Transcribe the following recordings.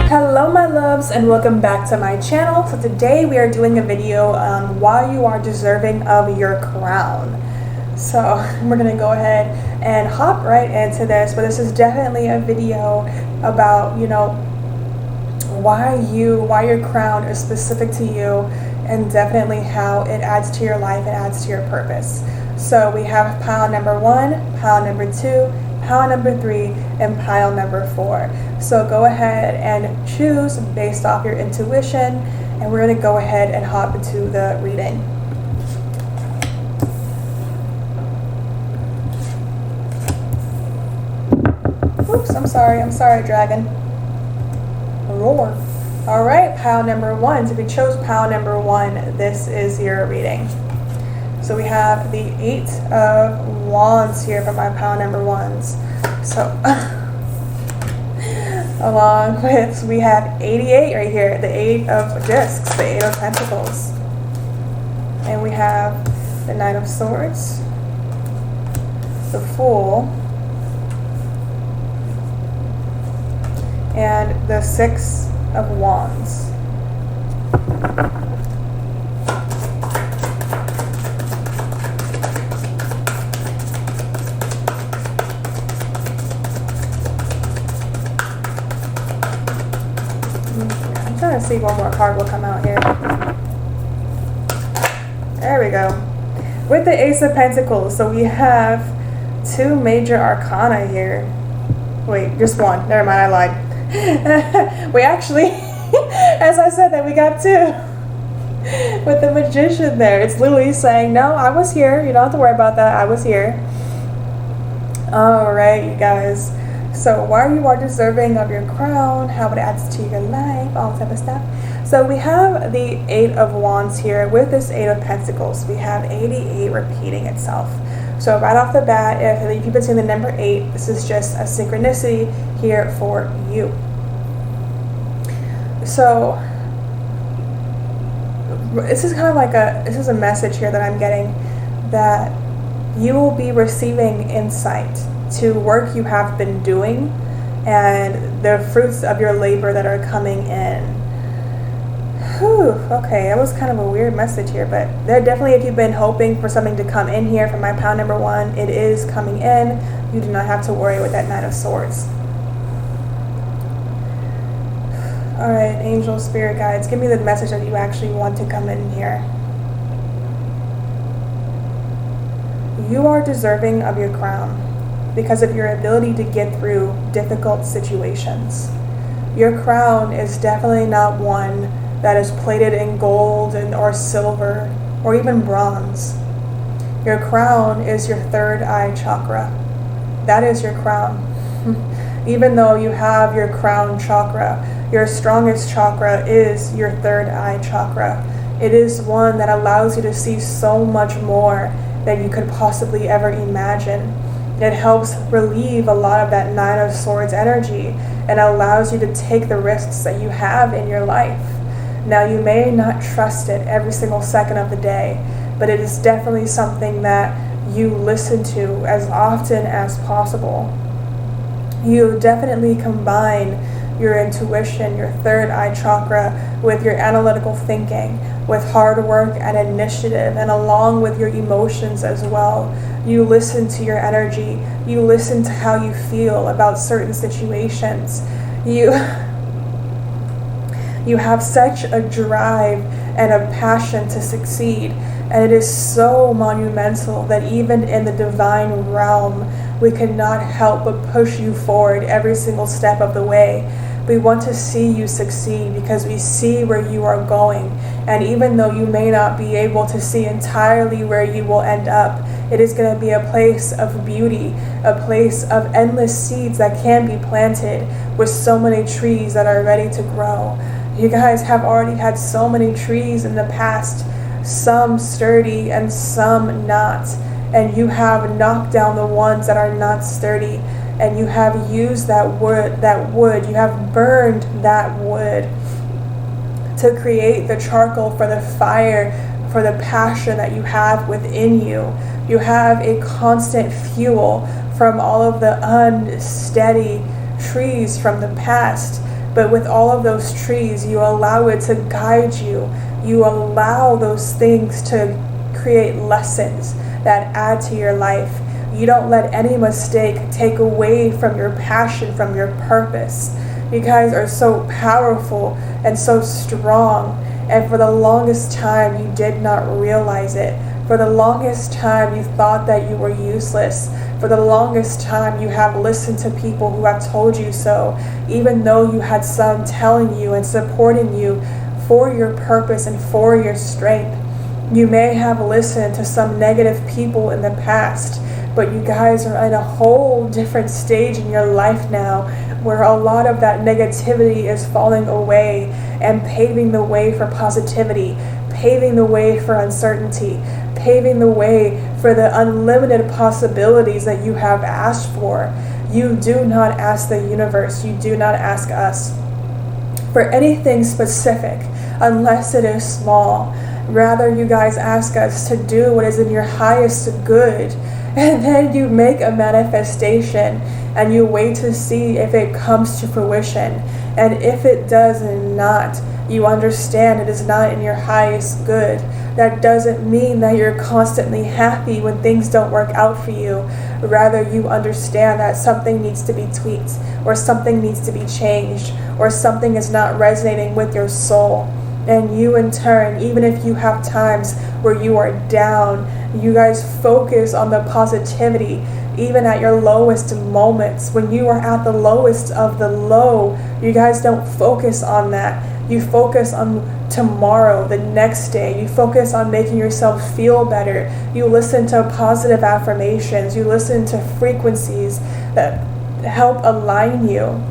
Hello my loves, and welcome back to my channel. So today we are doing a video on why you are deserving of your crown. So we're gonna go ahead and hop right into this, but this is definitely a video about, you know, why your crown is specific to you, and definitely how it adds to your life, it adds to your purpose. So we have pile number 1, pile number 2, pile number 3, and pile number 4. So go ahead and choose based off your intuition, and we're going to go ahead and hop into the reading. Oops, I'm sorry, dragon. Roar. All right, pile number 1. So if you chose pile number 1, this is your reading. So we have the 8 of Wands here for my pile number 1s. So along with, we have 88 right here, the 8 of Discs, the 8 of Pentacles. And we have the 9 of Swords, the Fool, and the 6 of Wands. I'm trying to see one more card will come out here. There we go. With the Ace of Pentacles, so we have 2 major arcana here. Wait, just one. Never mind, I lied. We actually, as I said, that we got 2. With the Magician there, it's literally saying, no, I was here. You don't have to worry about that. I was here. All right, you guys. So why you are deserving of your crown, how it adds to your life, all type of stuff. So we have the 8 of Wands here with this 8 of Pentacles. We have 88 repeating itself. So right off the bat, if you put in the number 8, this is just a synchronicity here for you. So this is kind of like this is a message here that I'm getting, that you will be receiving insight to work you have been doing and the fruits of your labor that are coming in. Whew, okay, that was kind of a weird message here, but there definitely, if you've been hoping for something to come in here from my pile number 1, it is coming in. You do not have to worry with that 9 of Swords. All right, angel, spirit guides, give me the message that you actually want to come in here. You are deserving of your crown because of your ability to get through difficult situations. Your crown is definitely not one that is plated in gold or silver or even bronze. Your crown is your 3rd eye chakra. That is your crown. Even though you have your crown chakra, your strongest chakra is your 3rd eye chakra. It is one that allows you to see so much more than you could possibly ever imagine. It helps relieve a lot of that 9 of Swords energy and allows you to take the risks that you have in your life. Now, you may not trust it every single second of the day, but it is definitely something that you listen to as often as possible. You definitely combine your intuition, your 3rd eye chakra, with your analytical thinking, with hard work and initiative, and along with your emotions as well. You listen to your energy. You listen to how you feel about certain situations. You have such a drive and a passion to succeed, and it is so monumental that even in the divine realm, we cannot help but push you forward every single step of the way. We want to see you succeed because we see where you are going, and even though you may not be able to see entirely where you will end up, it is going to be a place of beauty, a place of endless seeds that can be planted with so many trees that are ready to grow. You guys have already had so many trees in the past, some sturdy and some not, and you have knocked down the ones that are not sturdy, and you have used that wood, you have burned that wood to create the charcoal for the fire, for the passion that you have within you. You have a constant fuel from all of the unsteady trees from the past. But with all of those trees, you allow it to guide you. You allow those things to create lessons that add to your life. You don't let any mistake take away from your passion, from your purpose. You guys are so powerful and so strong. And for the longest time, you did not realize it. For the longest time, you thought that you were useless. For the longest time, you have listened to people who have told you so, even though you had some telling you and supporting you for your purpose and for your strength. You may have listened to some negative people in the past, but you guys are in a whole different stage in your life now, where a lot of that negativity is falling away and paving the way for positivity, paving the way for uncertainty, paving the way for the unlimited possibilities that you have asked for. You do not ask the universe, you do not ask us for anything specific unless it is small. Rather, you guys ask us to do what is in your highest good, and then you make a manifestation and you wait to see if it comes to fruition. And if it does not, you understand it is not in your highest good. That doesn't mean that you're constantly happy when things don't work out for you. Rather, you understand that something needs to be tweaked, or something needs to be changed, or something is not resonating with your soul. And you in turn, even if you have times where you are down, you guys focus on the positivity. Even at your lowest moments, when you are at the lowest of the low, you guys don't focus on that. You focus on tomorrow, the next day. You focus on making yourself feel better. You listen to positive affirmations. You listen to frequencies that help align you.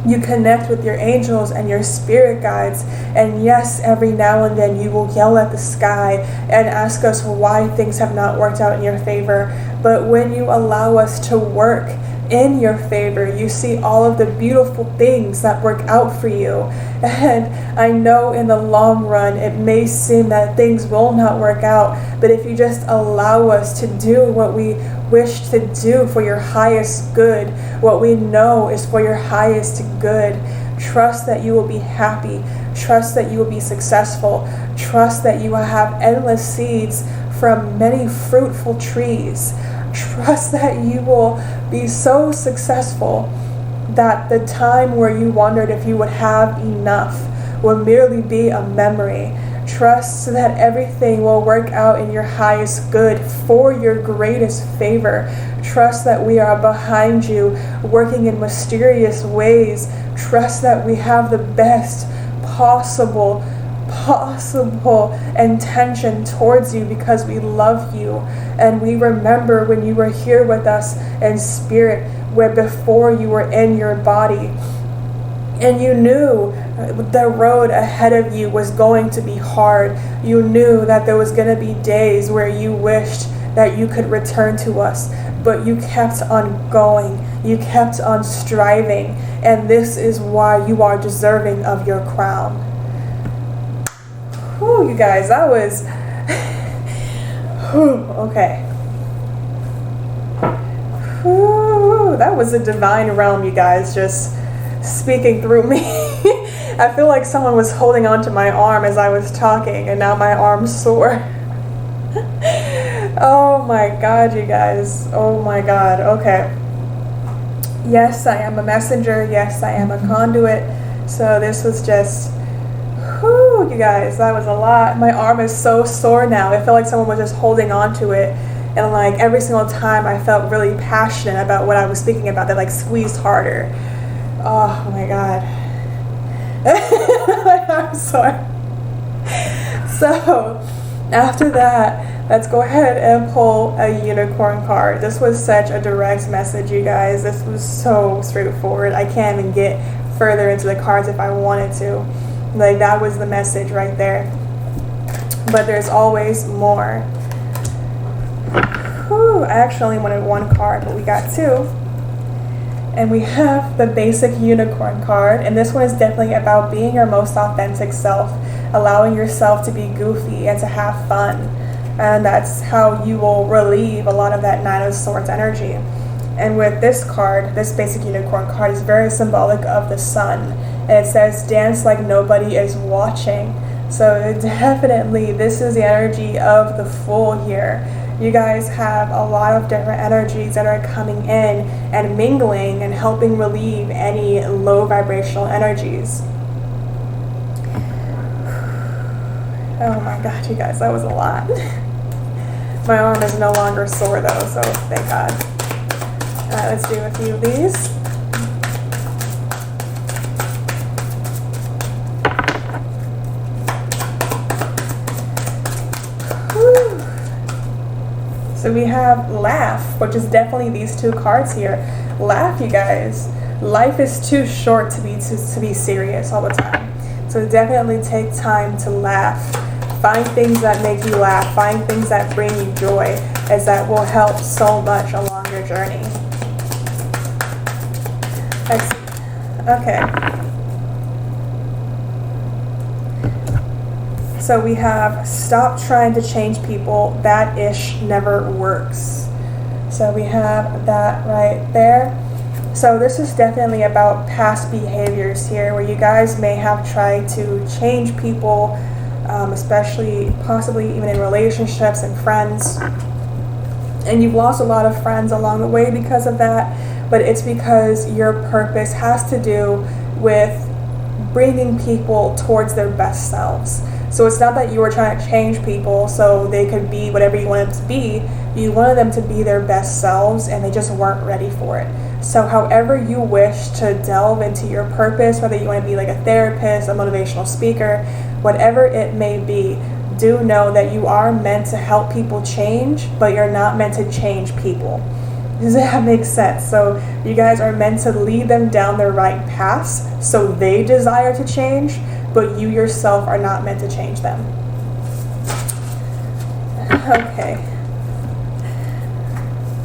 You connect with your angels and your spirit guides. And yes, every now and then you will yell at the sky and ask us why things have not worked out in your favor. But when you allow us to work in your favor, you see all of the beautiful things that work out for you. And I know in the long run, it may seem that things will not work out, but if you just allow us to do what we wish to do for your highest good, what we know is for your highest good, trust that you will be happy, trust that you will be successful, trust that you will have endless seeds from many fruitful trees. Trust that you will be so successful that the time where you wondered if you would have enough will merely be a memory. Trust that everything will work out in your highest good for your greatest favor. Trust that we are behind you, working in mysterious ways. Trust that we have the best possible intention towards you because we love you, and we remember when you were here with us in spirit, where before you were in your body, and you knew the road ahead of you was going to be hard. You knew that there was going to be days where you wished that you could return to us, but you kept on going, you kept on striving, and this is why you are deserving of your crown. Whew, you guys, that was okay. Whew, that was a divine realm, you guys, just speaking through me. I feel like someone was holding on to my arm as I was talking, and now my arm's sore. Oh my God, you guys. Oh my God. Okay. Yes, I am a messenger. Yes, I am a conduit. So this was just, whew, you guys, that was a lot. My arm is so sore now. I feel like someone was just holding on to it. And like every single time I felt really passionate about what I was speaking about, they like squeezed harder. Oh my God. I'm sorry. So after that, let's go ahead and pull a unicorn card. This was such a direct message, you guys. This was so straightforward. I can't even get further into the cards if I wanted to. Like, that was the message right there. But there's always more. Whew, I actually only wanted one card, but we got two. And we have the basic unicorn card, and this one is definitely about being your most authentic self, allowing yourself to be goofy and to have fun. And that's how you will relieve a lot of that Nine of Swords energy. And with this card, this basic unicorn card is very symbolic of the sun. And it says, dance like nobody is watching. So definitely, this is the energy of the Fool here. You guys have a lot of different energies that are coming in and mingling and helping relieve any low vibrational energies. Oh my God, you guys, that was a lot. My arm is no longer sore though, so thank God. Alright, let's do a few of these. So we have laugh, which is definitely these two cards here. Laugh, you guys. Life is too short to be serious all the time. So definitely take time to laugh. Find things that make you laugh. Find things that bring you joy, as that will help so much along your journey. Okay. So we have stop trying to change people. That ish never works. So we have that right there. So this is definitely about past behaviors here, where you guys may have tried to change people, especially possibly even in relationships and friends. And you've lost a lot of friends along the way because of that, but it's because your purpose has to do with bringing people towards their best selves. So it's not that you were trying to change people so they could be whatever you wanted them to be. You wanted them to be their best selves, and they just weren't ready for it. So however you wish to delve into your purpose, whether you want to be like a therapist, a motivational speaker, whatever it may be, do know that you are meant to help people change, but you're not meant to change people. Does that make sense? So you guys are meant to lead them down their right paths so they desire to change, but you yourself are not meant to change them. Okay.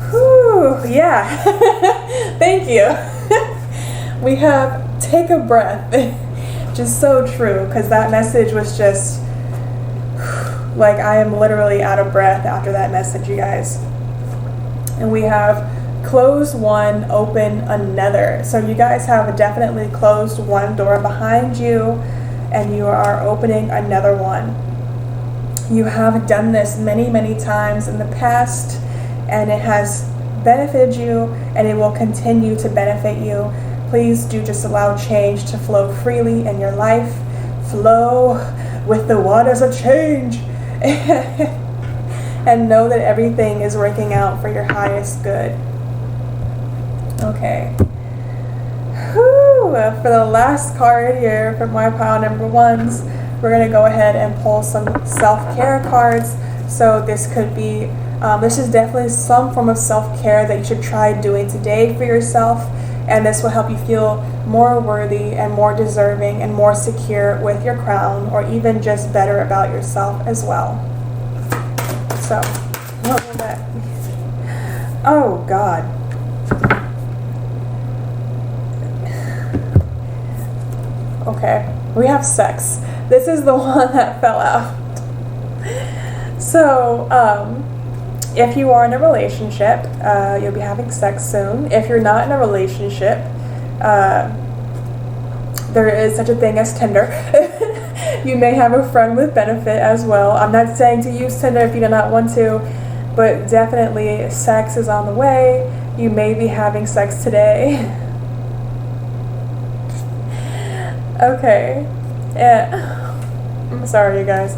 Whew, yeah. Thank you. We have take a breath. Just so true, because that message was just like, I am literally out of breath after that message, you guys. And we have close one, open another. So you guys have definitely closed one door behind you, and you are opening another one. You have done this many, many times in the past, and it has benefited you, and it will continue to benefit you. Please do just allow change to flow freely in your life. Flow with the waters of change. And know that everything is working out for your highest good. Okay. For the last card here from my pile number ones, we're going to go ahead and pull some self-care cards. So this could be, this is definitely some form of self-care that you should try doing today for yourself. And this will help you feel more worthy and more deserving and more secure with your crown, or even just better about yourself as well. So, what will that be? Oh, God. Okay, we have sex. This is the one that fell out. So, if you are in a relationship, you'll be having sex soon. If you're not in a relationship, there is such a thing as Tinder. You may have a friend with benefit as well. I'm not saying to use Tinder if you do not want to, but definitely sex is on the way. You may be having sex today. Okay, yeah. I'm sorry, you guys.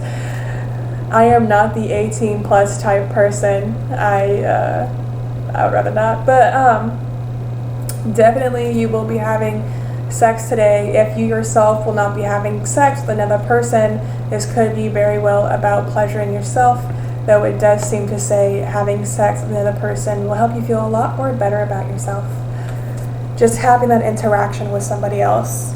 I am not the 18 plus type person. I would rather not, but definitely you will be having sex today. If you yourself will not be having sex with another person, this could be very well about pleasuring yourself, though it does seem to say having sex with another person will help you feel a lot more better about yourself. Just having that interaction with somebody else.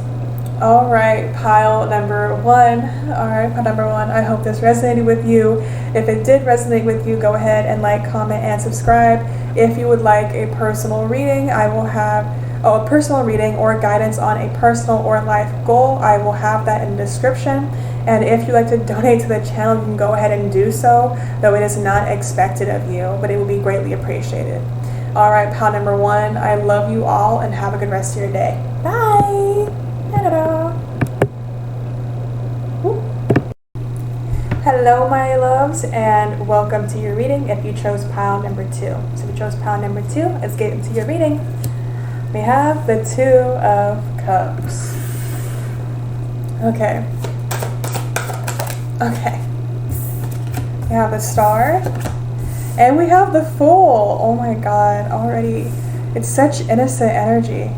All right, pile number one. I hope this resonated with you. If it did resonate with you, go ahead and like, comment, and subscribe. If you would like a personal reading, I will have a personal reading or guidance on a personal or life goal, I will have that in the description. And if you'd like to donate to the channel, you can go ahead and do so, though it is not expected of you, but it will be greatly appreciated. All right, pal number 1, I love you all and have a good rest of your day. Bye. Ta-da. Hello, my loves, and welcome to your reading if you chose pile number 2. So if you chose pile number 2, let's get into your reading. We have the 2 of Cups. Okay. We have the Star, and we have the Fool. Oh my God, already. It's such innocent energy.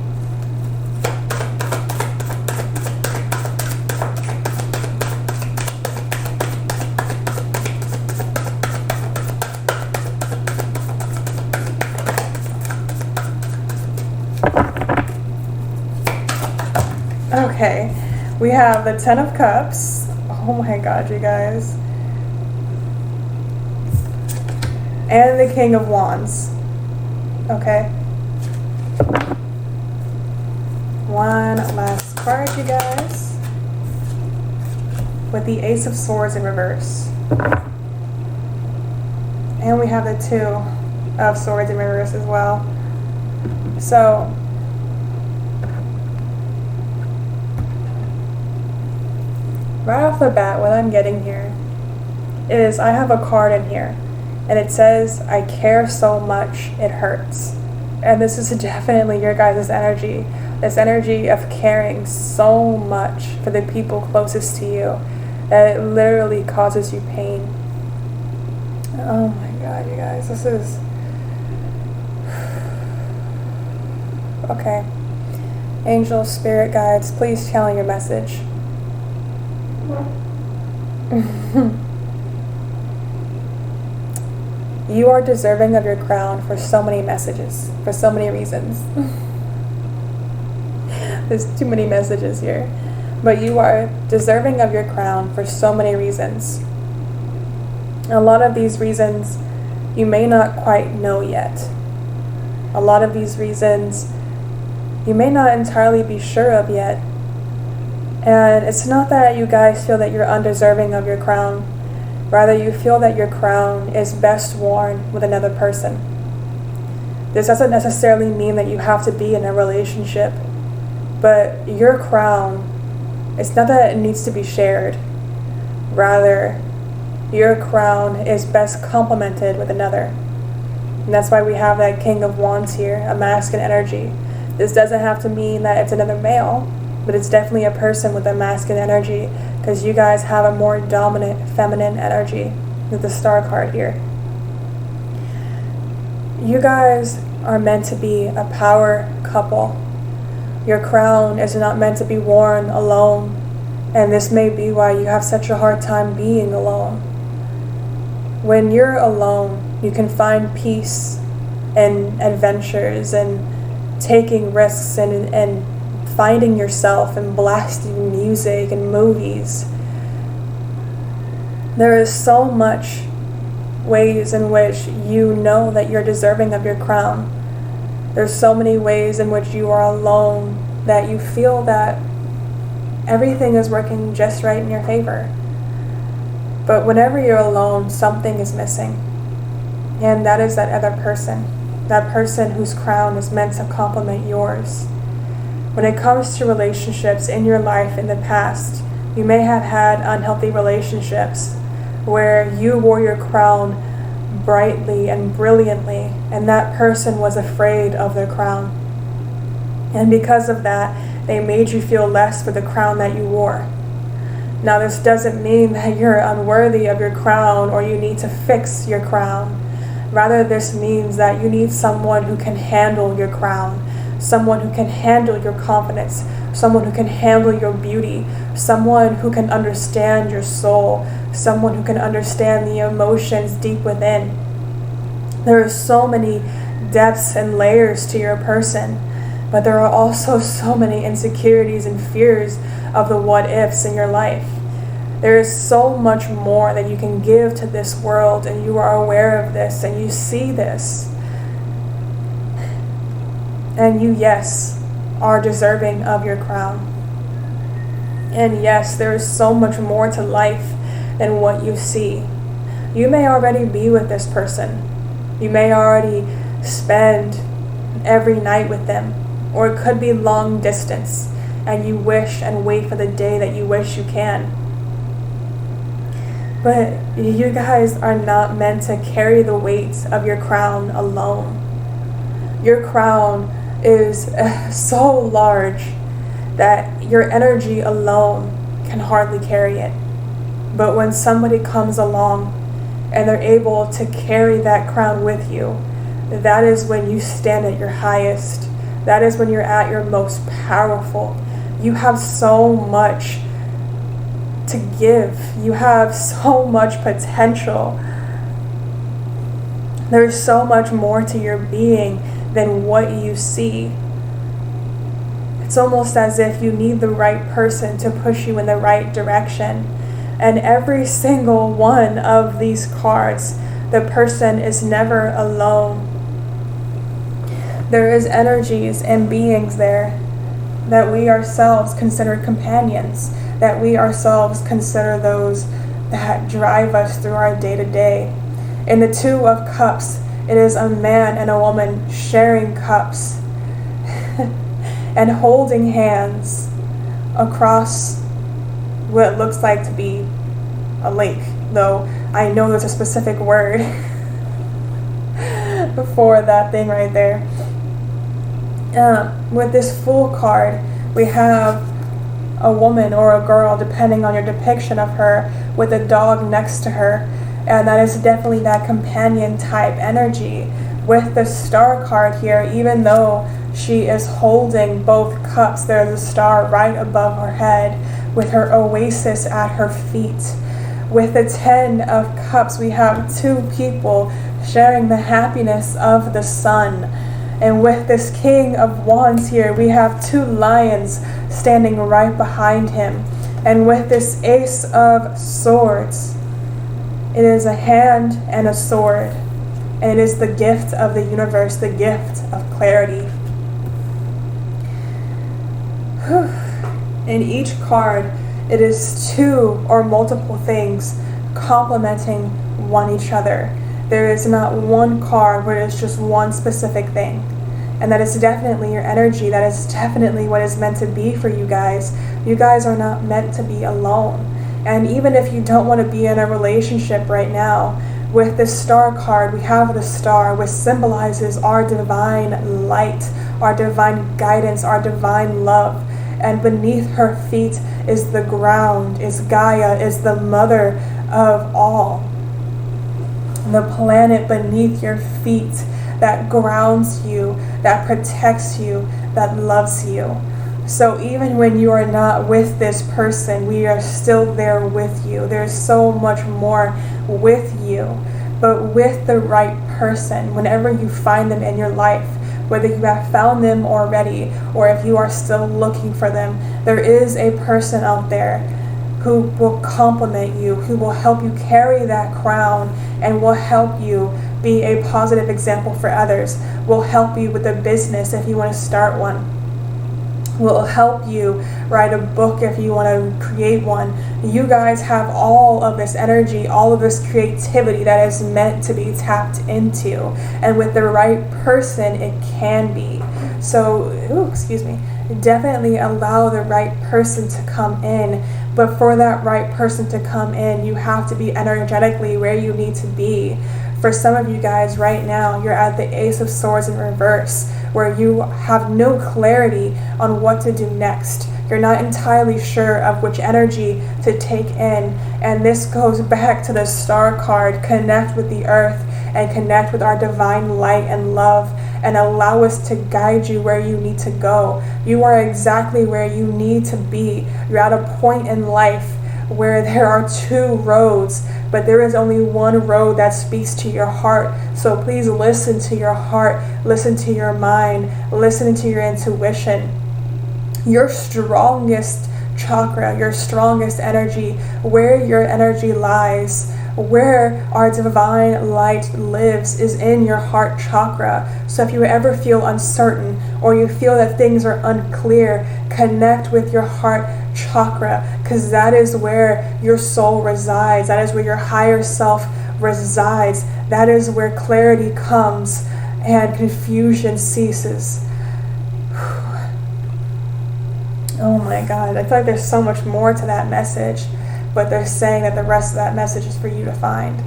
Okay, we have the 10 of Cups. Oh my God, you guys. And the King of Wands. Okay. One last card, you guys. With the Ace of Swords in reverse. And we have the 2 of Swords in reverse as well. So, right off the bat, what I'm getting here is I have a card in here, and it says, I care so much, it hurts. And this is definitely your guys' energy. This energy of caring so much for the people closest to you that it literally causes you pain. Oh my God, you guys, this is... Okay. Angels, spirit guides, please channel your message. You are deserving of your crown for so many messages, for so many reasons. There's too many messages here. But you are deserving of your crown for so many reasons. A lot of these reasons you may not quite know yet. A lot of these reasons you may not entirely be sure of yet. And it's not that you guys feel that you're undeserving of your crown. Rather, you feel that your crown is best worn with another person. This doesn't necessarily mean that you have to be in a relationship, but your crown, it's not that it needs to be shared. Rather, your crown is best complemented with another. And that's why we have that King of Wands here, a masculine energy. This doesn't have to mean that it's another male, but it's definitely a person with a masculine energy, because you guys have a more dominant feminine energy with the Star card here. You guys are meant to be a power couple. Your crown is not meant to be worn alone, and this may be why you have such a hard time being alone. When you're alone, you can find peace and adventures and taking risks and finding yourself and blasting music and movies. There is so much ways in which you know that you're deserving of your crown. There's so many ways in which you are alone that you feel that everything is working just right in your favor. But whenever you're alone, something is missing. And that is that other person. That person whose crown is meant to complement yours. When it comes to relationships in your life in the past, you may have had unhealthy relationships where you wore your crown brightly and brilliantly, and that person was afraid of their crown. And because of that, they made you feel less for the crown that you wore. Now, this doesn't mean that you're unworthy of your crown or you need to fix your crown. Rather, this means that you need someone who can handle your crown. Someone who can handle your confidence, someone who can handle your beauty, someone who can understand your soul, someone who can understand the emotions deep within. There are so many depths and layers to your person, but there are also so many insecurities and fears of the what-ifs in your life. There is so much more that you can give to this world, and you are aware of this and you see this. And you, yes, are deserving of your crown. And yes, there is so much more to life than what you see. You may already be with this person. You may already spend every night with them. Or it could be long distance, and you wish and wait for the day that you wish you can. But you guys are not meant to carry the weight of your crown alone. Your crown is so large that your energy alone can hardly carry it. But when somebody comes along and they're able to carry that crown with you, that is when you stand at your highest. That is when you're at your most powerful. You have so much to give. You have so much potential. There's so much more to your being than what you see. It's almost as if you need the right person to push you in the right direction. And every single one of these cards, the person is never alone. There is energies and beings there that we ourselves consider companions, that we ourselves consider those that drive us through our day-to-day. In the Two of Cups, it is a man and a woman sharing cups and holding hands across what looks like to be a lake, though I know there's a specific word for that thing right there. With this Fool card, we have a woman or a girl, depending on your depiction of her, with a dog next to her, and that is definitely that companion type energy. With the Star card here, even though she is holding both cups, there's a star right above her head with her oasis at her feet. With the Ten of Cups, we have two people sharing the happiness of the sun. And with this King of Wands here, we have two lions standing right behind him. And with this Ace of Swords, it is a hand and a sword. And it is the gift of the universe, the gift of clarity. In each card, it is two or multiple things complementing each other. There is not one card where it's just one specific thing. And that is definitely your energy. That is definitely what is meant to be for you guys. You guys are not meant to be alone. And even if you don't want to be in a relationship right now, with this Star card, we have the star, which symbolizes our divine light, our divine guidance, our divine love. And beneath her feet is the ground, is Gaia, is the mother of all. The planet beneath your feet that grounds you, that protects you, that loves you. So even when you are not with this person, we are still there with you. There's so much more with you. But with the right person, whenever you find them in your life, whether you have found them already or if you are still looking for them, there is a person out there who will complement you, who will help you carry that crown and will help you be a positive example for others, will help you with a business if you want to start one, will help you write a book if you want to create one. You guys have all of this energy, all of this creativity that is meant to be tapped into. And with the right person, it can be. So, definitely allow the right person to come in. But for that right person to come in, you have to be energetically where you need to be. For some of you guys right now, you're at the Ace of Swords in reverse, where you have no clarity on what to do next. You're not entirely sure of which energy to take in. And this goes back to the Star card. Connect with the earth and connect with our divine light and love and allow us to guide you where you need to go. You are exactly where you need to be. You're at a point in life where there are two roads, but there is only one road that speaks to your heart. So please listen to your heart, listen to your mind, listen to your intuition. Your strongest chakra, your strongest energy, where your energy lies, where our divine light lives is in your heart chakra. So if you ever feel uncertain or you feel that things are unclear, connect with your heart chakra, because that is where your soul resides. That is where your higher self resides. That is where clarity comes and confusion ceases. Oh my God, I feel like there's so much more to that message, but they're saying that the rest of that message is for you to find.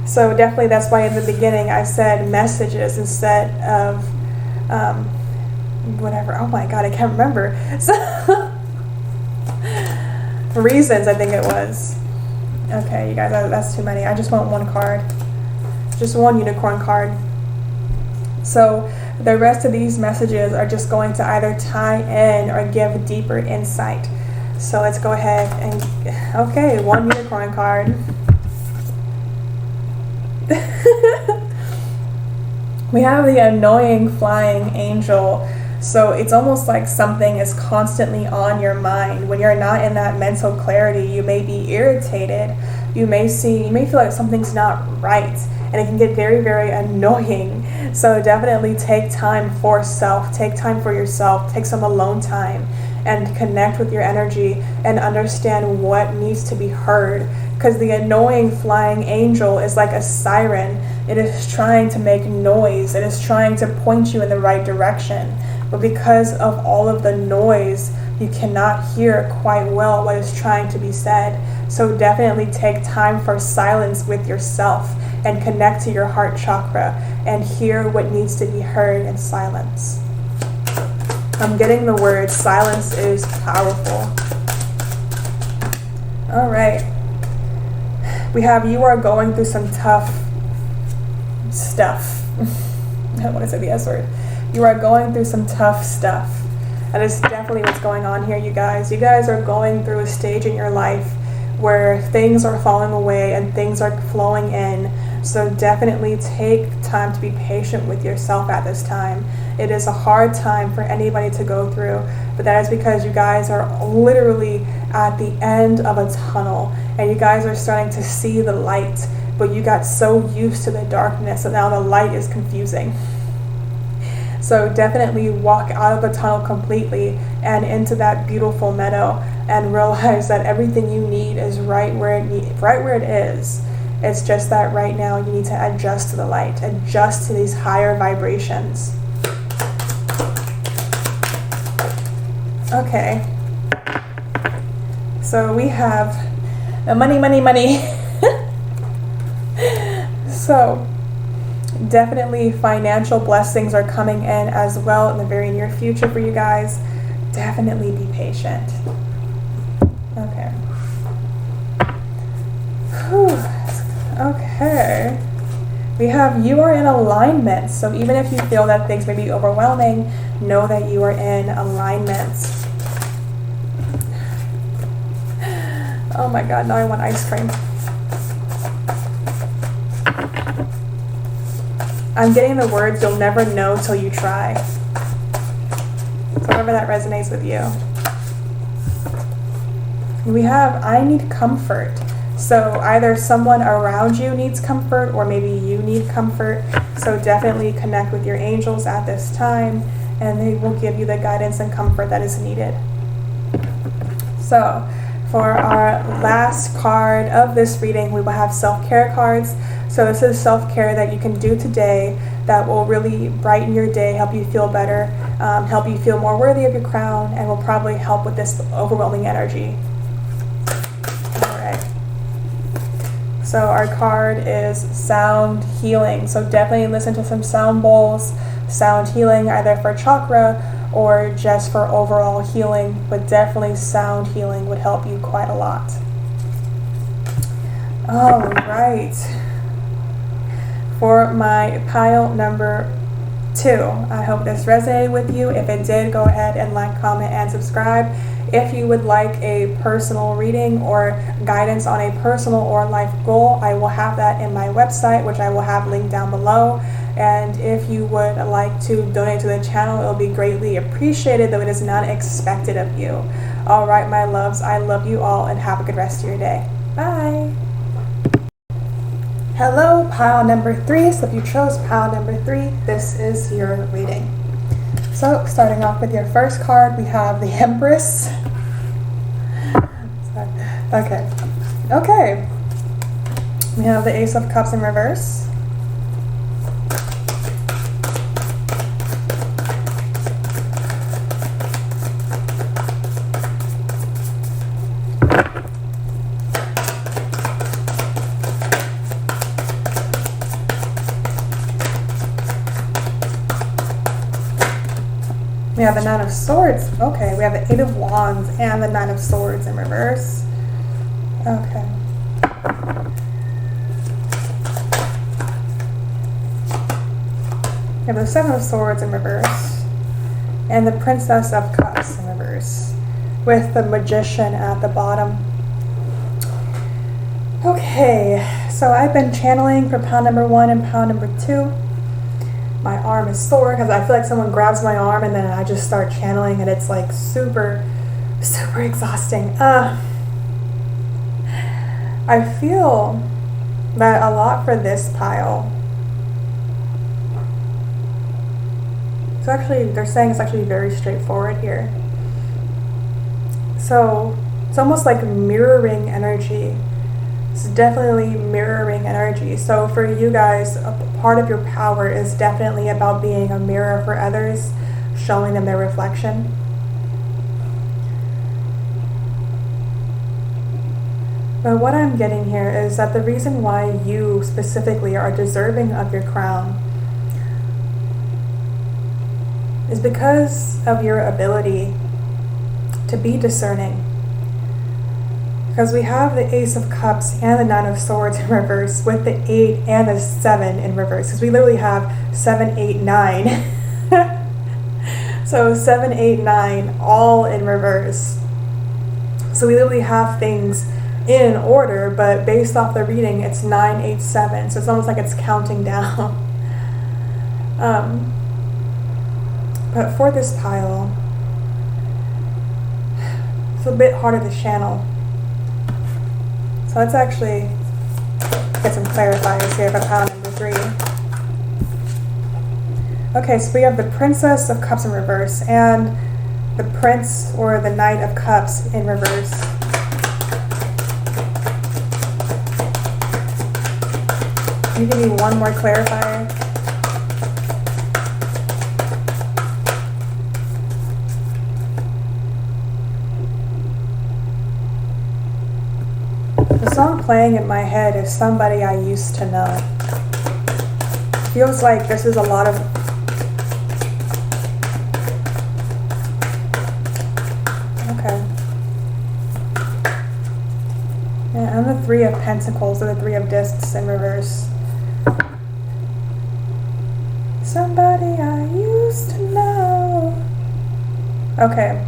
So definitely that's why in the beginning I said messages instead of whatever. Oh my God, I can't remember. So reasons, I think it was. Okay, you guys, that's too many. I just want one card. Just one unicorn card. So the rest of these messages are just going to either tie in or give deeper insight. So let's go ahead and, okay, one unicorn card. We have the annoying flying angel. So it's almost like something is constantly on your mind. When you're not in that mental clarity, you may be irritated. You may feel like something's not right. And it can get very, very annoying. So definitely take time for self. Take time for yourself. Take some alone time and connect with your energy and understand what needs to be heard. Because the annoying flying angel is like a siren. It is trying to make noise. It is trying to point you in the right direction. But because of all of the noise, you cannot hear quite well what is trying to be said. So definitely take time for silence with yourself and connect to your heart chakra and hear what needs to be heard in silence. I'm getting the word silence is powerful. All right. We have you are going through some tough stuff. I don't want to say the S word. You are going through some tough stuff. That is definitely what's going on here, you guys. You guys are going through a stage in your life where things are falling away and things are flowing in. So definitely take time to be patient with yourself at this time. It is a hard time for anybody to go through, but that is because you guys are literally at the end of a tunnel and you guys are starting to see the light, but you got so used to the darkness that now the light is confusing. So definitely walk out of the tunnel completely and into that beautiful meadow and realize that everything you need is right where it is. It's just that right now you need to adjust to the light, adjust to these higher vibrations. Okay. So we have money, money, money. So definitely financial blessings are coming in as well in the very near future for you guys. Definitely be patient. Okay. Whew. Okay. We have you are in alignment. So even if you feel that things may be overwhelming, know that you are in alignment. Oh my God, now I want ice cream. I'm getting the words, you'll never know till you try. So whatever that resonates with you. We have, I need comfort. So either someone around you needs comfort or maybe you need comfort. So definitely connect with your angels at this time and they will give you the guidance and comfort that is needed. So for our last card of this reading, we will have self-care cards. So this is self-care that you can do today that will really brighten your day, help you feel better, help you feel more worthy of your crown, and will probably help with this overwhelming energy. All right. So our card is sound healing. So definitely listen to some sound bowls, sound healing, either for chakra or just for overall healing, but definitely sound healing would help you quite a lot. All right. For my pile number 2, I hope this resonated with you. If it did, go ahead and like, comment, and subscribe. If you would like a personal reading or guidance on a personal or life goal, I will have that in my website, which I will have linked down below. And if you would like to donate to the channel, it will be greatly appreciated, though it is not expected of you. All right, my loves, I love you all and have a good rest of your day. Bye. Hello, pile number 3. So if you chose pile number 3, this is your reading. So starting off with your first card, we have the Empress. Okay. We have the Ace of Cups in reverse. We have the Nine of Swords. Okay, we have the Eight of Wands and the Nine of Swords in reverse. Okay. We have the Seven of Swords in reverse. And the Princess of Cups in reverse. With the Magician at the bottom. Okay, so I've been channeling for pile number 1 and pile number 2. My arm is sore because I feel like someone grabs my arm and then I just start channeling and it's like super exhausting. I feel that a lot for this pile. So actually, they're saying it's actually very straightforward here. So it's almost like mirroring energy. It's definitely mirroring energy. So for you guys, a part of your power is definitely about being a mirror for others, showing them their reflection. But what I'm getting here is that the reason why you specifically are deserving of your crown is because of your ability to be discerning. Because we have the Ace of Cups and the Nine of Swords in reverse with the 8 and the 7 in reverse. Because we literally have 7, 8, 9. So 7, 8, 9 all in reverse. So we literally have things in order, but based off the reading, it's 9, 8, 7. So it's almost like it's counting down. But for this pile, it's a bit harder to channel. So let's actually get some clarifiers here for pile number 3. Okay, so we have the Princess of Cups in reverse and the Prince or the Knight of Cups in reverse. Can you give me one more clarifier? The song playing in my head is Somebody I Used to Know. Feels like this is a lot of... Okay. Yeah, and the Three of Pentacles or the Three of Discs in reverse. Somebody I used to know. Okay.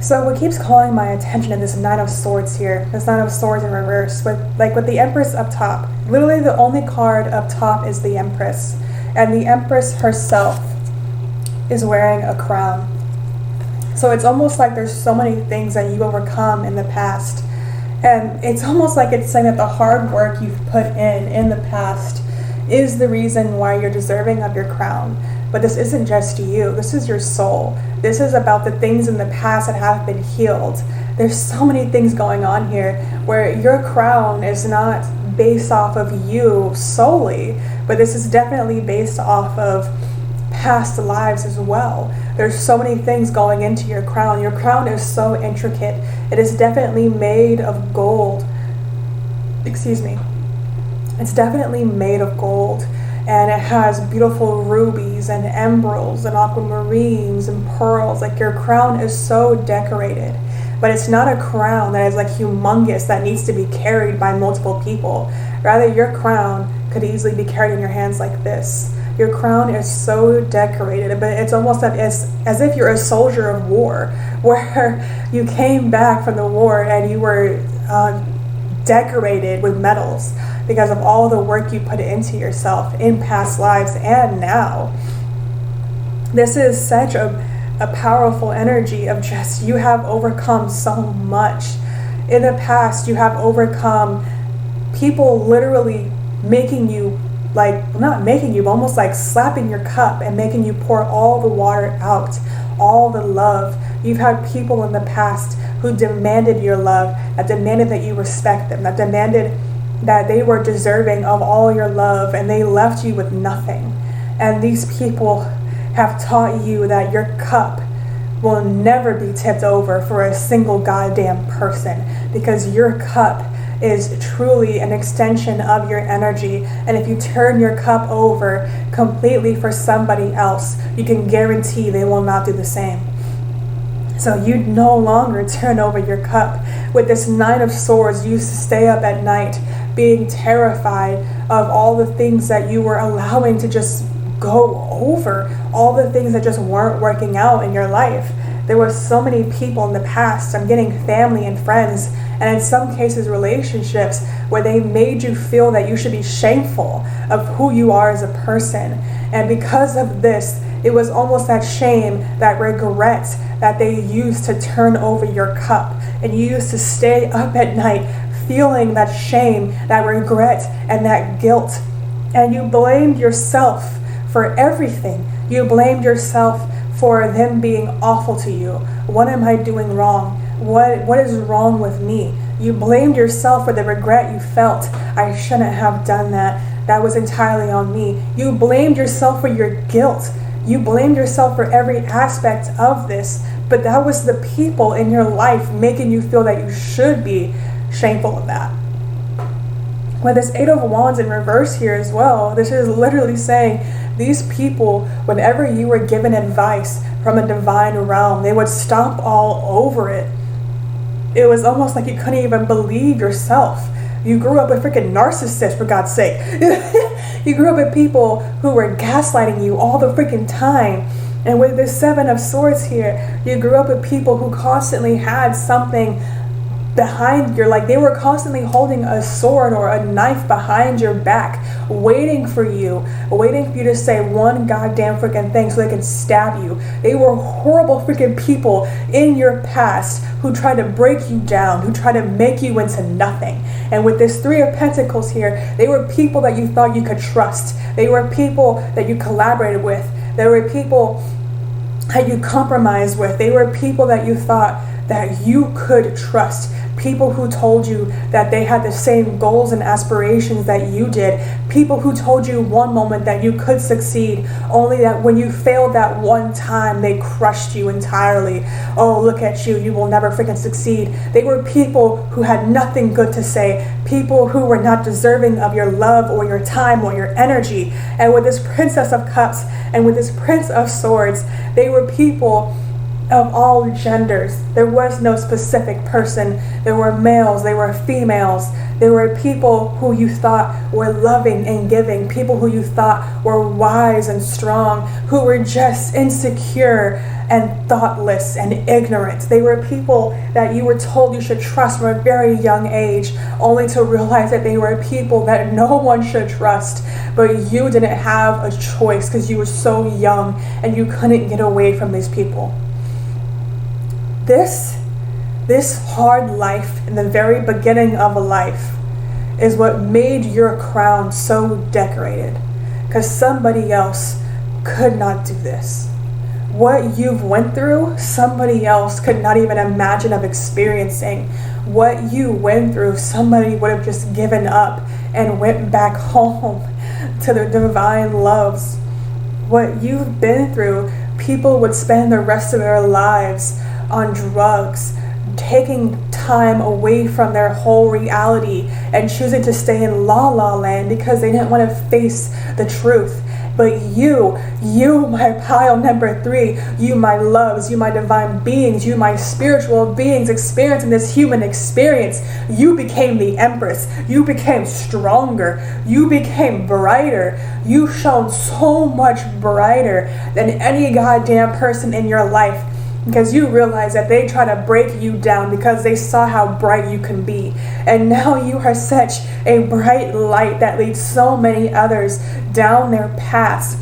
So what keeps calling my attention is this Nine of Swords here. This Nine of Swords in reverse. With the Empress up top. Literally the only card up top is the Empress. And the Empress herself is wearing a crown. So it's almost like there's so many things that you overcome in the past. And it's almost like it's saying that the hard work you've put in the past is the reason why you're deserving of your crown. But this isn't just you. This is your soul. This is about the things in the past that have been healed. There's so many things going on here where your crown is not based off of you solely, but this is definitely based off of past lives as well. There's so many things going into your crown. Your crown is so intricate. It is definitely made of gold. Excuse me. It's definitely made of gold. And it has beautiful rubies and emeralds and aquamarines and pearls. Like your crown is so decorated. But it's not a crown that is like humongous that needs to be carried by multiple people. Rather, your crown could easily be carried in your hands like this. Your crown is so decorated, but it's almost as if you're a soldier of war, where you came back from the war and you were decorated with medals because of all the work you put into yourself in past lives and now. This is such a a powerful energy of just, you have overcome so much. In the past, you have overcome people literally making you, like, not making you, but almost like slapping your cup and making you pour all the water out, all the love. You've had people in the past who demanded your love, that demanded that you respect them, that demanded that they were deserving of all your love, and they left you with nothing. And these people have taught you that your cup will never be tipped over for a single goddamn person, because your cup is truly an extension of your energy. And if you turn your cup over completely for somebody else, you can guarantee they will not do the same. So you no longer turn over your cup. With this Nine of Swords, you used to stay up at night being terrified of all the things that you were allowing to just go over, all the things that just weren't working out in your life. There were so many people in the past, I'm getting family and friends, and in some cases relationships, where they made you feel that you should be shameful of who you are as a person. And because of this, it was almost that shame, that regret that they used to turn over your cup. And you used to stay up at night feeling that shame, that regret, and that guilt. And you blamed yourself for everything. You blamed yourself for them being awful to you. What am I doing wrong? What is wrong with me? You blamed yourself for the regret you felt. I shouldn't have done that. That was entirely on me. You blamed yourself for your guilt. You blamed yourself for every aspect of this. But that was the people in your life making you feel that you should be shameful of that. With this Eight of Wands in reverse here as well, this is literally saying these people, whenever you were given advice from a divine realm, they would stomp all over it. It was almost like you couldn't even believe yourself. You grew up with freaking narcissists, for God's sake. You grew up with people who were gaslighting you all the freaking time. And with this Seven of Swords here, you grew up with people who constantly had something behind your, like they were constantly holding a sword or a knife behind your back, waiting for you to say one goddamn freaking thing so they can stab you. They were horrible freaking people in your past who tried to break you down, who tried to make you into nothing. And with this Three of Pentacles here, they were people that you thought you could trust. They were people that you collaborated with. They were people that you compromised with. They were people that you thought that you could trust. People who told you that they had the same goals and aspirations that you did. People who told you one moment that you could succeed, only that when you failed that one time, they crushed you entirely. Oh, look at you, you will never freaking succeed. They were people who had nothing good to say. People who were not deserving of your love or your time or your energy. And with this Princess of Cups and with this Prince of Swords, they were people of all genders. There was no specific person. There were males, there were females, there were people who you thought were loving and giving, people who you thought were wise and strong, who were just insecure and thoughtless and ignorant. They were people that you were told you should trust from a very young age, only to realize that they were people that no one should trust, but you didn't have a choice because you were so young and you couldn't get away from these people. This hard life in the very beginning of a life is what made your crown so decorated, because somebody else could not do this. What you've went through, somebody else could not even imagine of experiencing. What you went through, somebody would have just given up and went back home to their divine loves. What you've been through, people would spend the rest of their lives on drugs, taking time away from their whole reality and choosing to stay in la la land because they didn't want to face the truth. But you, my pile number 3, you, my loves, you, my divine beings, you, my spiritual beings experiencing this human experience, you became the Empress. You became stronger. You became brighter. You shone so much brighter than any goddamn person in your life, because you realize that they try to break you down because they saw how bright you can be. And now you are such a bright light that leads so many others down their paths.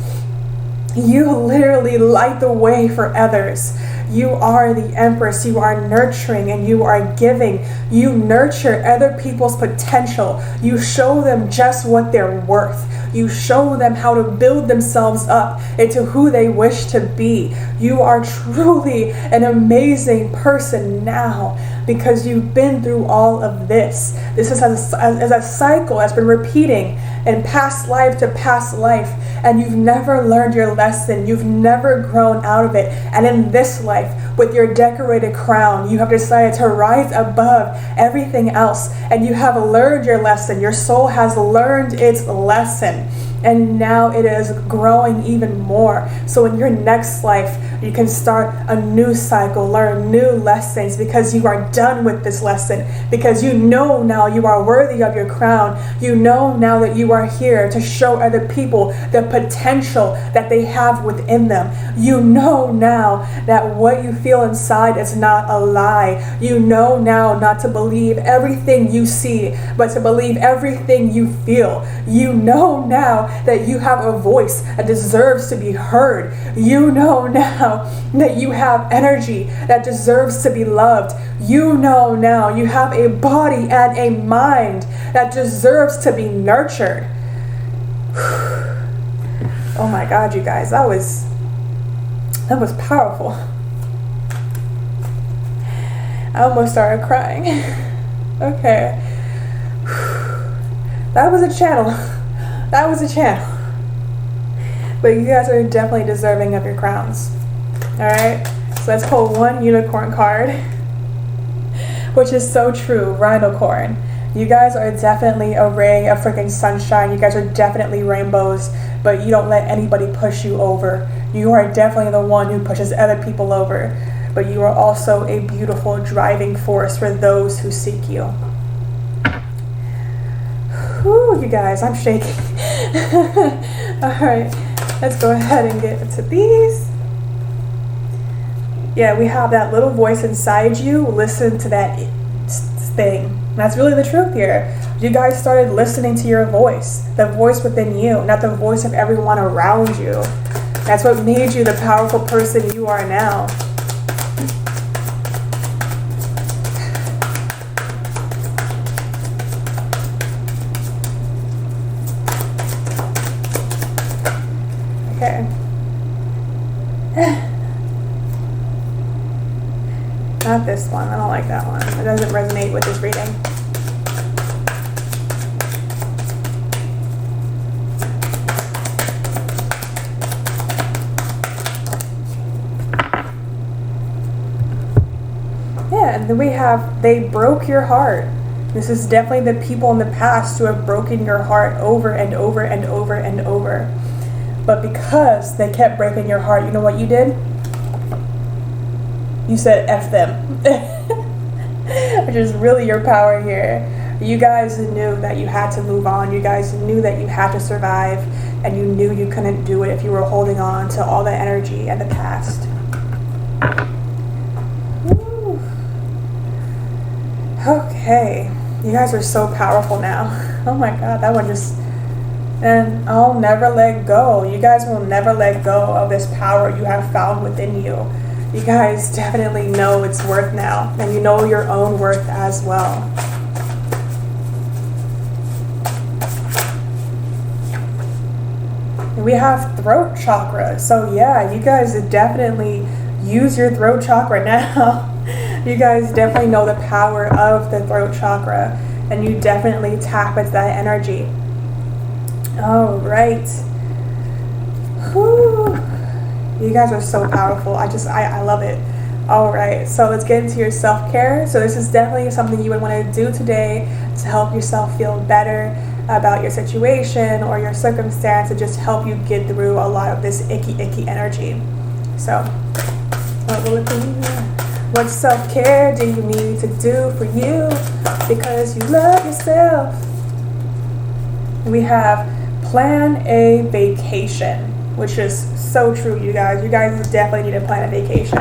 You literally light the way for others. You are the empress. You are nurturing and you are giving. You nurture other people's potential. You show them just what they're worth. You show them how to build themselves up into who they wish to be. You are truly an amazing person now because you've been through all of this. This is as a cycle that's been repeating in past life to past life, and you've never learned your lesson. You've never grown out of it. And in this life, with your decorated crown, you have decided to rise above everything else, and you have learned your lesson. Your soul has learned its lesson, and now it is growing even more. So in your next life, you can start a new cycle, learn new lessons, because you are done with this lesson, because you know now you are worthy of your crown. You know now that you are here to show other people the potential that they have within them. You know now that what you feel inside is not a lie. You know now not to believe everything you see, but to believe everything you feel. You know now that you have a voice that deserves to be heard. You know now that you have energy that deserves to be loved. You know now you have a body and a mind that deserves to be nurtured. Oh my God, you guys, that was powerful. I almost started crying. Okay. That was a channel. That was a channel. But you guys are definitely deserving of your crowns. Alright? So let's pull one unicorn card. Which is so true. Rhinocorn. You guys are definitely a ray of freaking sunshine. You guys are definitely rainbows. But you don't let anybody push you over. You are definitely the one who pushes other people over. But you are also a beautiful driving force for those who seek you. Whew, you guys, I'm shaking. Alright, let's go ahead and get into these. Yeah, we have that little voice inside you. Listen to that thing. That's really the truth here. You guys started listening to your voice, the voice within you, not the voice of everyone around you. That's what made you the powerful person you are now. Okay. Not this one. I don't like that one. It doesn't resonate with this reading. Yeah, and then we have, they broke your heart. This is definitely the people in the past who have broken your heart over and over and over and over. But because they kept breaking your heart, you know what you did? You said F them. Which is really your power here. You guys knew that you had to move on. You guys knew that you had to survive. And you knew you couldn't do it if you were holding on to all the energy and the past. Woo. Okay. You guys are so powerful now. Oh my God, that one just... And I'll never let go. You guys will never let go of this power you have found within you. You guys definitely know its worth now. And you know your own worth as well. And we have throat chakra. So yeah, you guys definitely use your throat chakra now. You guys definitely know the power of the throat chakra. And you definitely tap into that energy. All right. Whew. You guys are so powerful. I love it. All right. So let's get into your self-care. So this is definitely something you would want to do today to help yourself feel better about your situation or your circumstance, to just help you get through a lot of this icky energy. So what will it be? What self-care do you need to do for you because you love yourself? We have plan a vacation, which is so true, you guys. You guys definitely need to plan a vacation.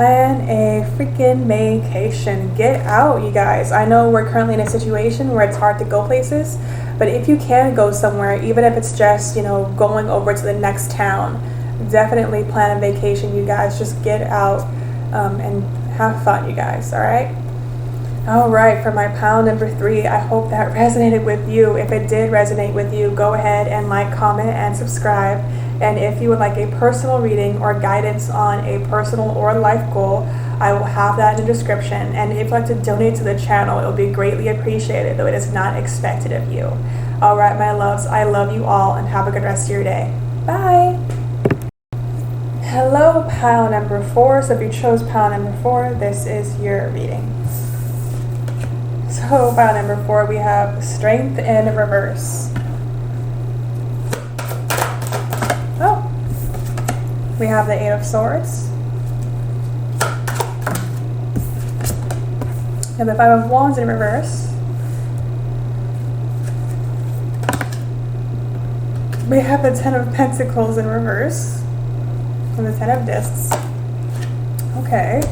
plan a freaking vacation. Get out, you guys. I know we're currently in a situation where it's hard to go places, but if you can go somewhere, even if it's just, going over to the next town, definitely plan a vacation, you guys. Just get out and have fun, you guys, all right? All right, for my pile number 3, I hope that resonated with you. If it did resonate with you, go ahead and like, comment, and subscribe. And if you would like a personal reading or guidance on a personal or life goal, I will have that in the description. And if you'd like to donate to the channel, it will be greatly appreciated, though it is not expected of you. All right, my loves, I love you all, and have a good rest of your day. Bye. Hello, pile number 4. So if you chose pile number 4, this is your reading. So pile number 4, we have Strength in Reverse. Oh, we have the 8 of Swords. We have the 5 of Wands in reverse. We have the 10 of Pentacles in reverse. And the 10 of Discs. Okay.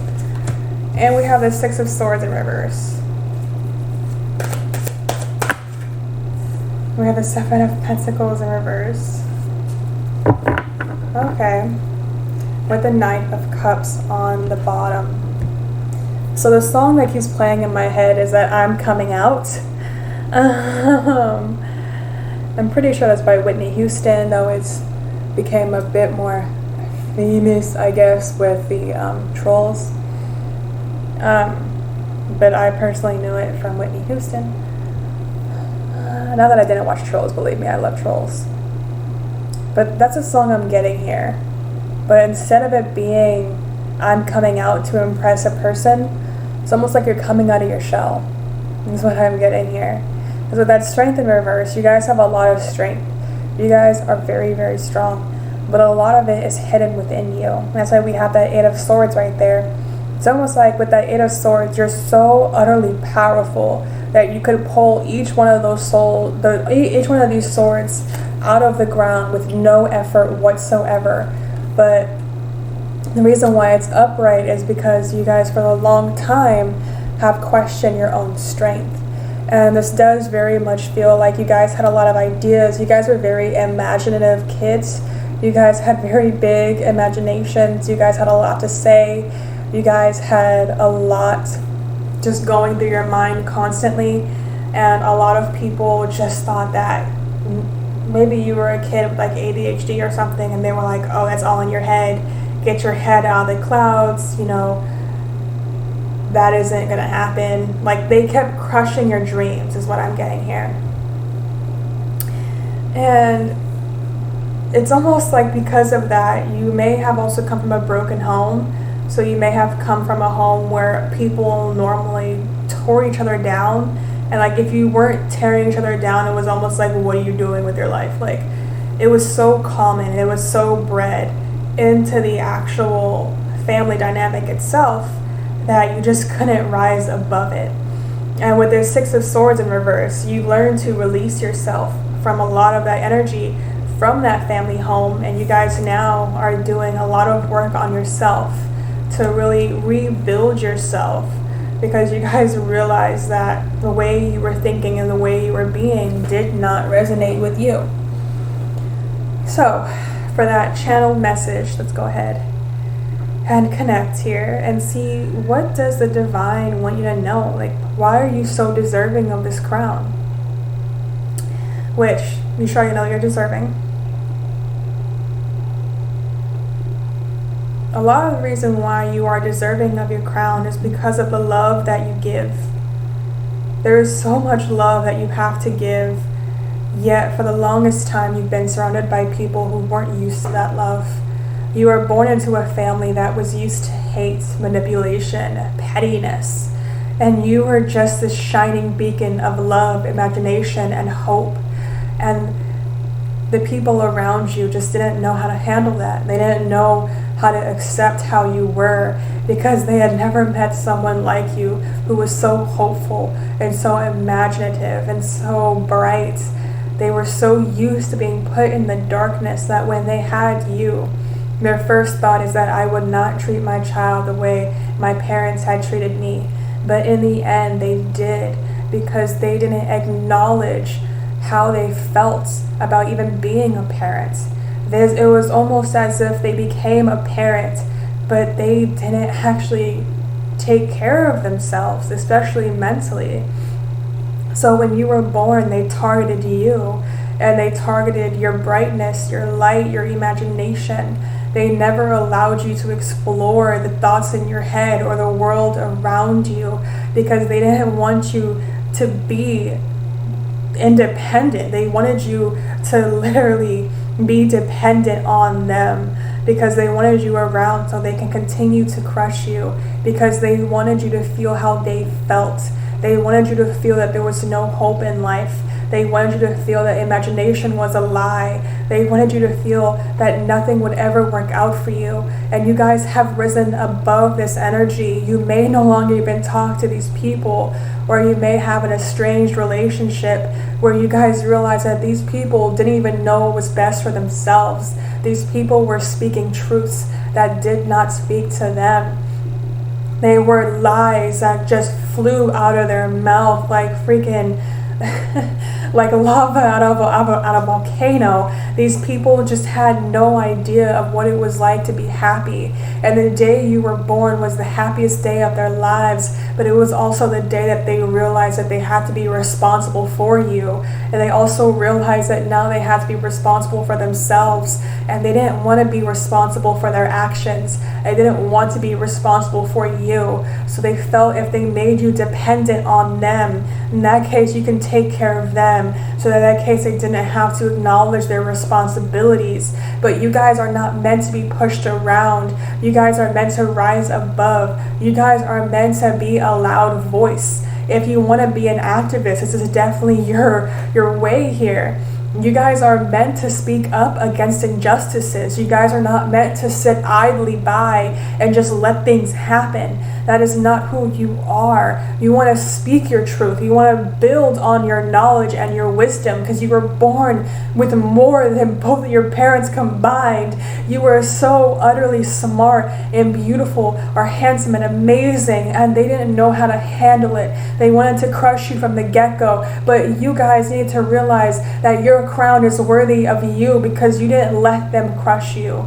And we have the 6 of Swords in reverse. We have the 7 of Pentacles in reverse. Okay. With the Knight of Cups on the bottom. So the song that keeps playing in my head is that I'm Coming Out. I'm pretty sure that's by Whitney Houston, though it's became a bit more famous, I guess, with the Trolls. But I personally knew it from Whitney Houston. Not that I didn't watch Trolls, believe me, I love Trolls. But that's a song I'm getting here. But instead of it being I'm coming out to impress a person, it's almost like you're coming out of your shell. That's what I'm getting here. So that Strength in reverse, you guys have a lot of strength. You guys are very, very strong. But a lot of it is hidden within you. And that's why we have that 8 of Swords right there. It's almost like with that 8 of Swords, you're so utterly powerful that you could pull each one of those each one of these swords out of the ground with no effort whatsoever. But the reason why it's upright is because you guys for a long time have questioned your own strength. And this does very much feel like you guys had a lot of ideas. You guys were very imaginative kids. You guys had very big imaginations. You guys had a lot to say. You guys had a lot just going through your mind constantly, and a lot of people just thought that maybe you were a kid with like ADHD or something, and they were like, oh, that's all in your head, get your head out of the clouds, that isn't gonna happen. Like, they kept crushing your dreams is what I'm getting here. And it's almost like because of that, you may have also come from a broken home. So you may have come from a home where people normally tore each other down. And like, if you weren't tearing each other down, it was almost like, what are you doing with your life? Like, it was so common, it was so bred into the actual family dynamic itself that you just couldn't rise above it. And with the 6 of Swords in reverse, you learn to release yourself from a lot of that energy from that family home. And you guys now are doing a lot of work on yourself to really rebuild yourself, because you guys realize that the way you were thinking and the way you were being did not resonate with you. So for that channeled message, let's go ahead and connect here and see, what does the divine want you to know? Like, why are you so deserving of this crown? Which, you sure you know you're deserving? A lot of the reason why you are deserving of your crown is because of the love that you give. There is so much love that you have to give, yet for the longest time you've been surrounded by people who weren't used to that love. You were born into a family that was used to hate, manipulation, pettiness, and you were just this shining beacon of love, imagination, and hope. And the people around you just didn't know how to handle that. They didn't know how to accept how you were, because they had never met someone like you who was so hopeful and so imaginative and so bright. They were so used to being put in the darkness that when they had you, Their first thought is that I would not treat my child the way my parents had treated me. But in the end, they did, because they didn't acknowledge how they felt about even being a parent. It was almost as if they became a parent, but they didn't actually take care of themselves, especially mentally. So when you were born, they targeted you, and they targeted your brightness, your light, your imagination. They never allowed you to explore the thoughts in your head or the world around you, because they didn't want you to be independent. They wanted you to literally be dependent on them, because they wanted you around so they can continue to crush you, because they wanted you to feel how they felt. They wanted you to feel that there was no hope in life. They wanted you to feel that imagination was a lie. They wanted you to feel that nothing would ever work out for you. And you guys have risen above this energy. You may no longer even talk to these people, or you may have an estranged relationship where you guys realize that these people didn't even know what was best for themselves. These people were speaking truths that did not speak to them. They were lies that just flew out of their mouth like freaking like lava out of a volcano. These people just had no idea of what it was like to be happy. And the day you were born was the happiest day of their lives, but it was also the day that they realized that they had to be responsible for you. And they also realized that now they had to be responsible for themselves, and they didn't want to be responsible for their actions. They didn't want to be responsible for you. So they felt if they made you dependent on them, in that case you can take care of them. So in that case they didn't have to acknowledge their responsibilities. But you guys are not meant to be pushed around. You guys are meant to rise above. You guys are meant to be a loud voice. If you want to be an activist, this is definitely your way here. You guys are meant to speak up against injustices. You guys are not meant to sit idly by and just let things happen. That is not who you are. You want to speak your truth. You want to build on your knowledge and your wisdom, because you were born with more than both of your parents combined. You were so utterly smart and beautiful, or handsome and amazing, and they didn't know how to handle it. They wanted to crush you from the get-go, but you guys need to realize that your crown is worthy of you, because you didn't let them crush you.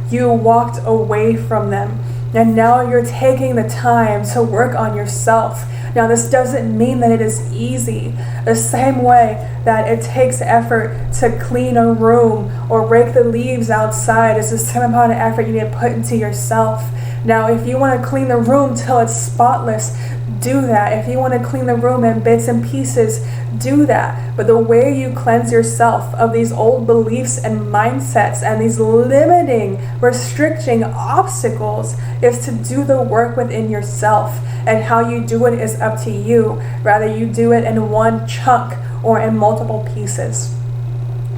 You walked away from them. And now you're taking the time to work on yourself. Now, this doesn't mean that it is easy. The same way that it takes effort to clean a room or rake the leaves outside is the same amount of effort you need to put into yourself. Now, if you want to clean the room till it's spotless, do that. If you want to clean the room in bits and pieces, do that. But the way you cleanse yourself of these old beliefs and mindsets and these limiting, restricting obstacles is to do the work within yourself. And how you do it is up to you. Rather you do it in one chunk or in multiple pieces.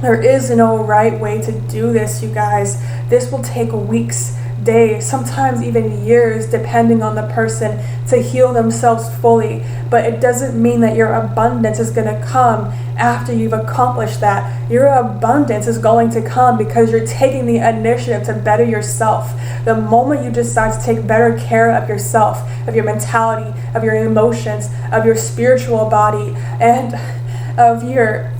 There is no right way to do this, you guys. This will take weeks, days, sometimes even years, depending on the person, to heal themselves fully. But it doesn't mean that your abundance is going to come after you've accomplished that. Your abundance is going to come because you're taking the initiative to better yourself. The moment you decide to take better care of yourself, of your mentality, of your emotions, of your spiritual body, and of your,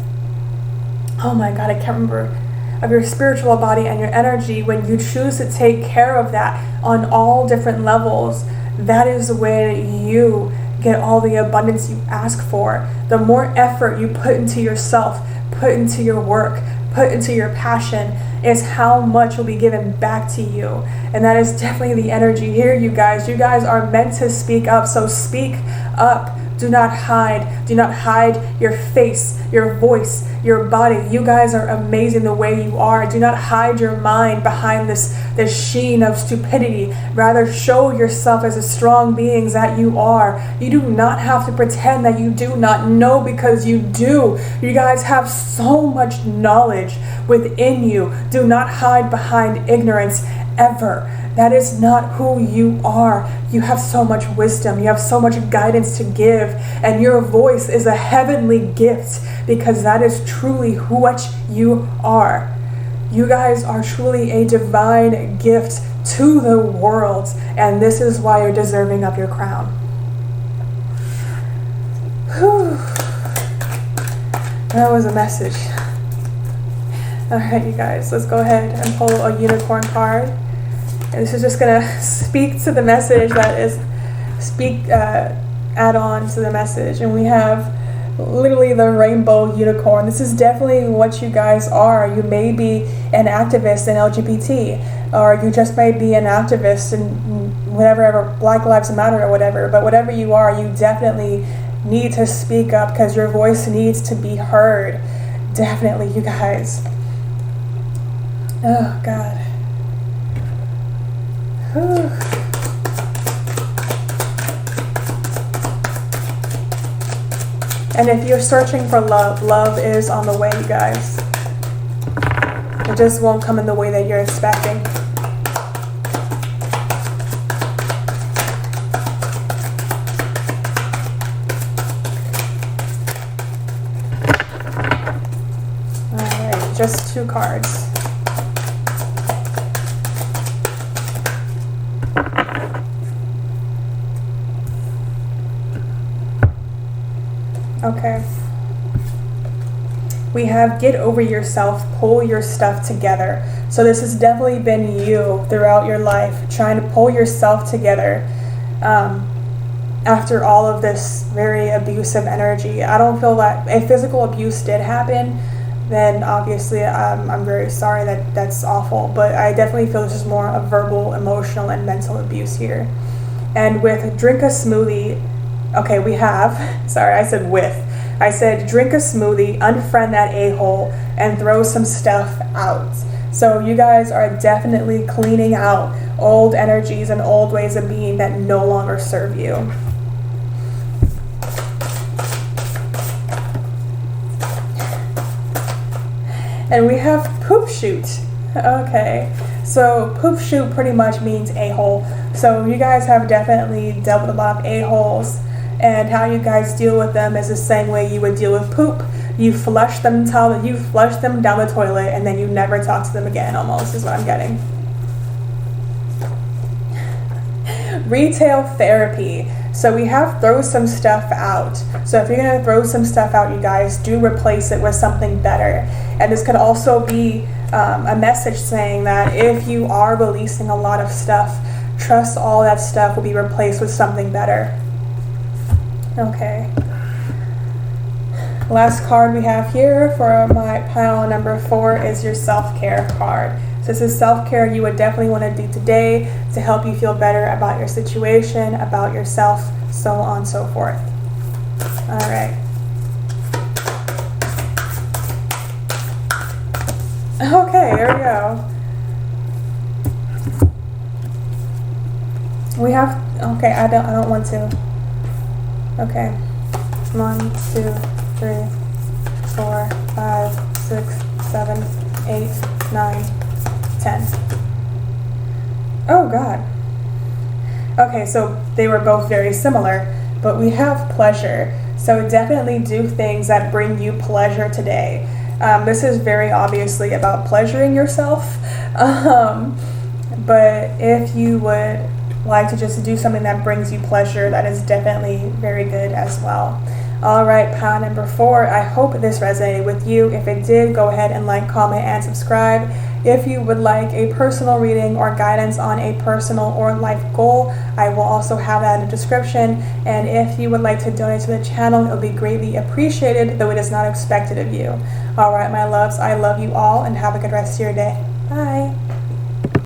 oh my God, I can't remember, of your spiritual body and your energy, when you choose to take care of that on all different levels, that is when you get all the abundance you ask for. The more effort you put into yourself, put into your work, put into your passion, is how much will be given back to you. And that is definitely the energy here, you guys. You guys are meant to speak up, so speak up. Do not hide. Do not hide your face, your voice, your body. You guys are amazing the way you are. Do not hide your mind behind this sheen of stupidity. Rather, show yourself as the strong beings that you are. You do not have to pretend that you do not know, because you do. You guys have so much knowledge within you. Do not hide behind ignorance ever. That is not who you are. You have so much wisdom. You have so much guidance to give. And your voice is a heavenly gift, because that is truly what you are. You guys are truly a divine gift to the world, and this is why you're deserving of your crown. Whew. That was a message. Alright, you guys, let's go ahead and pull a unicorn card. And this is just going to speak to the message that is, add on to the message. And we have literally the rainbow unicorn. This is definitely what you guys are. You may be an activist in LGBT, or you just may be an activist in whatever, Black Lives Matter or whatever. But whatever you are, you definitely need to speak up because your voice needs to be heard. Definitely, you guys. Oh, God. Whew. And if you're searching for love, love is on the way, you guys. It just won't come in the way that you're expecting. Alright, just 2 cards. Okay. We have get over yourself, pull your stuff together. So this has definitely been you throughout your life, trying to pull yourself together after all of this very abusive energy. I don't feel that if physical abuse did happen, then obviously I'm very sorry, that's awful. But I definitely feel this is more of verbal, emotional, and mental abuse here. And with drink a smoothie, okay, we have, sorry, I said with. I said drink a smoothie, unfriend that a-hole, and throw some stuff out. So you guys are definitely cleaning out old energies and old ways of being that no longer serve you. And we have poop shoot. Okay, so poop shoot pretty much means a-hole. So you guys have definitely dealt with a lot of a-holes. And how you guys deal with them is the same way you would deal with poop. You flush them down the toilet, and then you never talk to them again, almost, is what I'm getting. Retail therapy. So we have throw some stuff out. So if you're going to throw some stuff out, you guys, do replace it with something better. And this could also be a message saying that if you are releasing a lot of stuff, trust all that stuff will be replaced with something better. Okay. Last card we have here for my pile number 4 is your self-care card. So this is self-care you would definitely want to do today to help you feel better about your situation, about yourself, so on and so forth. All right. Okay, here we go. We have, okay, I don't want to. Okay, 1, 2, 3, 4, 5, 6, 7, 8, 9, 10. Oh God. Okay, so they were both very similar, but we have pleasure. So definitely do things that bring you pleasure today. This is very obviously about pleasuring yourself, but if you would like to just do something that brings you pleasure, that is definitely very good as well. All right, pile number 4. I hope this resonated with you. If it did, go ahead and like, comment, and subscribe. If you would like a personal reading or guidance on a personal or life goal, I will also have that in the description. And if you would like to donate to the channel, it will be greatly appreciated, though it is not expected of you. All right, my loves, I love you all, and have a good rest of your day. Bye.